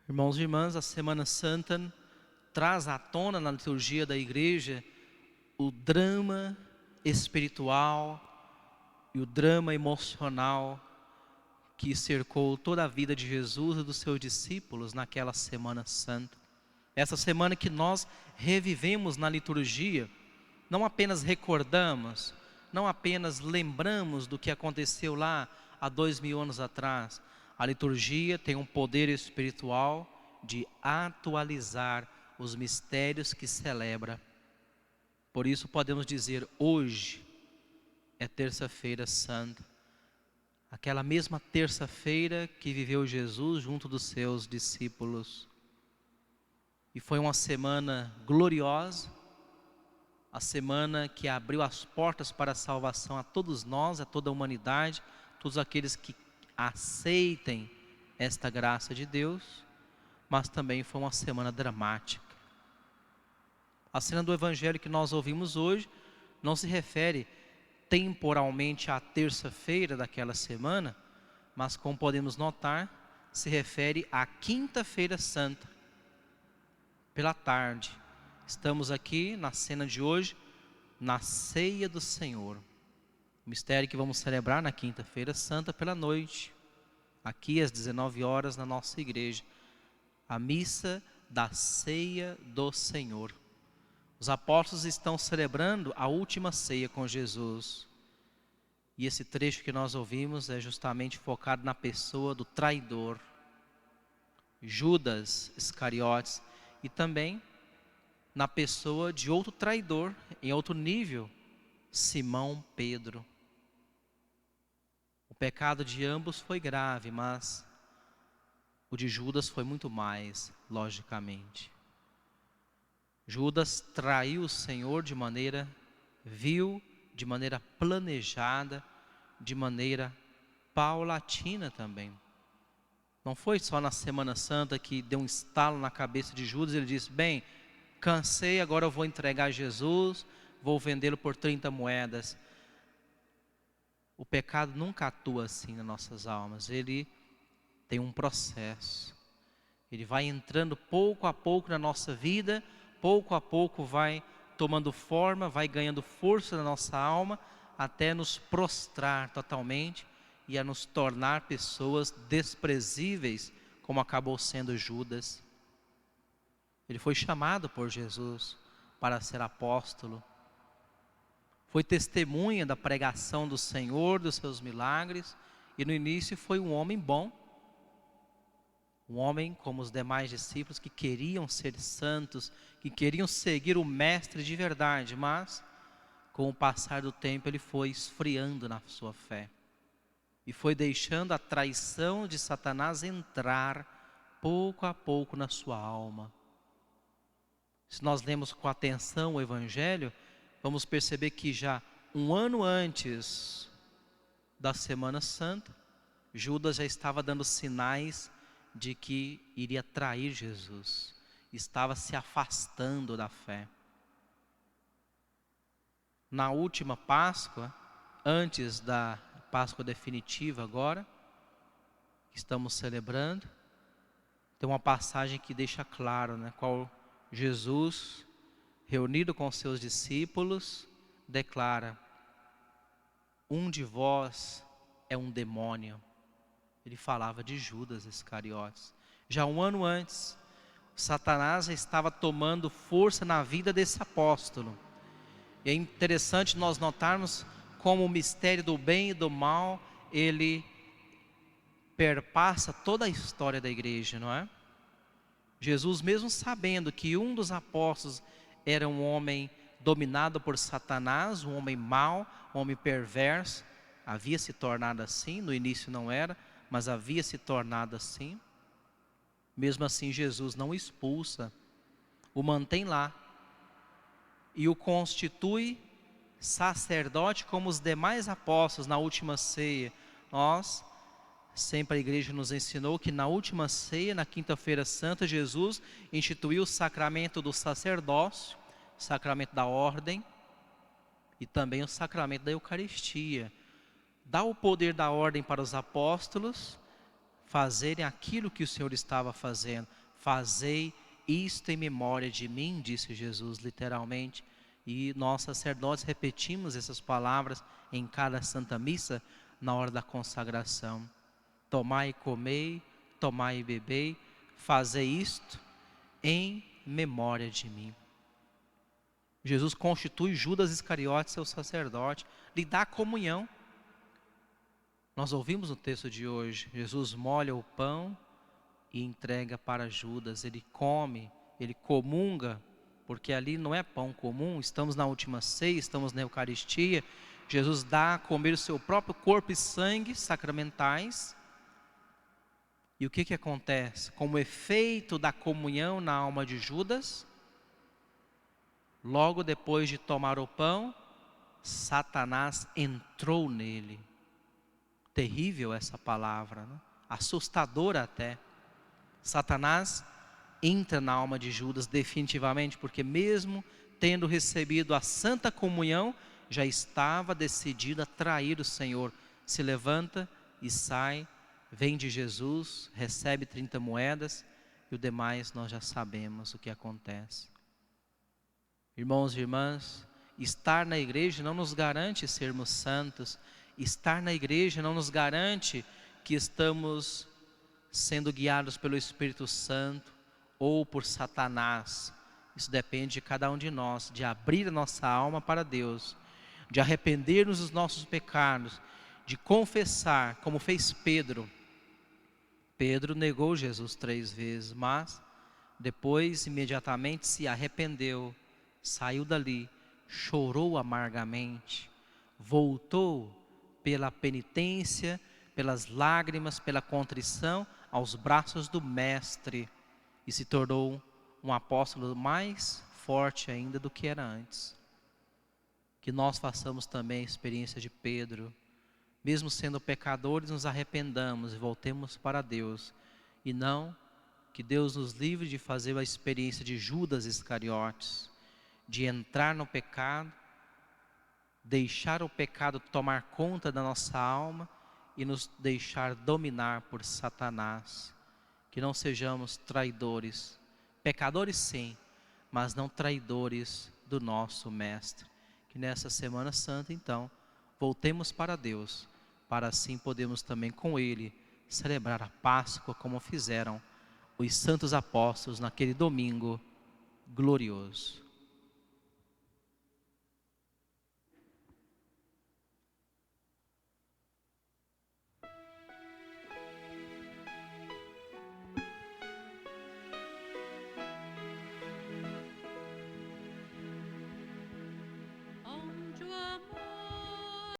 Irmãos e irmãs, a Semana Santa traz à tona na liturgia da igreja o drama espiritual e o drama emocional que cercou toda a vida de Jesus e dos seus discípulos naquela Semana Santa. Essa semana que nós revivemos na liturgia, não apenas recordamos, não apenas lembramos do que aconteceu lá há 2000 anos atrás. A liturgia tem um poder espiritual de atualizar os mistérios que celebra. Por isso podemos dizer, hoje é terça-feira santa. Aquela mesma terça-feira que viveu Jesus junto dos seus discípulos. E foi uma semana gloriosa, a semana que abriu as portas para a salvação a todos nós, a toda a humanidade, todos aqueles que aceitem esta graça de Deus, mas também foi uma semana dramática. A cena do Evangelho que nós ouvimos hoje não se refere temporalmente à terça-feira daquela semana, mas como podemos notar, se refere à quinta-feira santa, pela tarde. Estamos aqui na cena de hoje, na ceia do Senhor. O mistério que vamos celebrar na quinta-feira santa pela noite, aqui às 19 horas na nossa igreja. A missa da ceia do Senhor. Os apóstolos estão celebrando a última ceia com Jesus. E esse trecho que nós ouvimos é justamente focado na pessoa do traidor, Judas Iscariotes, e também na pessoa de outro traidor, em outro nível, Simão Pedro. O pecado de ambos foi grave, mas o de Judas foi muito mais, logicamente. Judas traiu o Senhor de maneira vil, de maneira planejada, de maneira paulatina também. Não foi só na Semana Santa que deu um estalo na cabeça de Judas, ele disse, bem, cansei, agora eu vou entregar Jesus, vou vendê-lo por 30 moedas. O pecado nunca atua assim nas nossas almas, ele tem um processo. Ele vai entrando pouco a pouco na nossa vida, pouco a pouco vai tomando forma, vai ganhando força na nossa alma, até nos prostrar totalmente e a nos tornar pessoas desprezíveis, como acabou sendo Judas. Ele foi chamado por Jesus para ser apóstolo. Foi testemunha da pregação do Senhor, dos seus milagres, e no início foi um homem bom. Um homem como os demais discípulos que queriam ser santos, que queriam seguir o Mestre de verdade, mas com o passar do tempo ele foi esfriando na sua fé. E foi deixando a traição de Satanás entrar pouco a pouco na sua alma. Se nós lemos com atenção o Evangelho, vamos perceber que já um ano antes da Semana Santa, Judas já estava dando sinais de que iria trair Jesus. Estava se afastando da fé. Na última Páscoa, antes da Páscoa definitiva agora, que estamos celebrando, tem uma passagem que deixa claro, qual Jesus, reunido com seus discípulos, declara, um de vós é um demônio. Ele falava de Judas Iscariotes. Já um ano antes, Satanás já estava tomando força na vida desse apóstolo. E é interessante nós notarmos como o mistério do bem e do mal, ele perpassa toda a história da igreja, não é? Jesus, mesmo sabendo que um dos apóstolos era um homem dominado por Satanás, um homem mau, um homem perverso, havia se tornado assim, no início não era, mas havia se tornado assim. Mesmo assim Jesus não o expulsa, o mantém lá e o constitui sacerdote como os demais apóstolos na última ceia. Sempre a igreja nos ensinou que na última ceia, na quinta-feira santa, Jesus instituiu o sacramento do sacerdócio, o sacramento da ordem e também o sacramento da Eucaristia. Dá o poder da ordem para os apóstolos, fazerem aquilo que o Senhor estava fazendo. Fazei isto em memória de mim, disse Jesus literalmente. E nós sacerdotes repetimos essas palavras em cada Santa Missa na hora da consagração. Tomai e comei, tomai e bebei, fazei isto em memória de mim. Jesus constitui Judas Iscariote, seu sacerdote, lhe dá comunhão. Nós ouvimos no texto de hoje, Jesus molha o pão e entrega para Judas. Ele come, ele comunga, porque ali não é pão comum, estamos na última ceia, estamos na Eucaristia. Jesus dá a comer o seu próprio corpo e sangue sacramentais. E o que acontece? Como efeito da comunhão na alma de Judas, logo depois de tomar o pão, Satanás entrou nele. Terrível essa palavra, né? Assustadora até. Satanás entra na alma de Judas definitivamente, porque mesmo tendo recebido a santa comunhão, já estava decidido a trair o Senhor. Se levanta e sai, vem de Jesus, recebe 30 moedas e o demais nós já sabemos o que acontece. Irmãos e irmãs, estar na igreja não nos garante sermos santos. Estar na igreja não nos garante que estamos sendo guiados pelo Espírito Santo ou por Satanás. Isso depende de cada um de nós, de abrir a nossa alma para Deus, de arrepender-nos dos nossos pecados, de confessar, como fez Pedro. Pedro negou Jesus 3 vezes, mas depois imediatamente se arrependeu, saiu dali, chorou amargamente, voltou pela penitência, pelas lágrimas, pela contrição, aos braços do Mestre, e se tornou um apóstolo mais forte ainda do que era antes. Que nós façamos também a experiência de Pedro, mesmo sendo pecadores, nos arrependamos e voltemos para Deus, e não que Deus nos livre de fazer a experiência de Judas Iscariotes, de entrar no pecado, deixar o pecado tomar conta da nossa alma e nos deixar dominar por Satanás. Que não sejamos traidores, pecadores sim, mas não traidores do nosso Mestre. Que nessa Semana Santa então, voltemos para Deus, para assim podermos também com Ele celebrar a Páscoa como fizeram os santos apóstolos naquele domingo glorioso.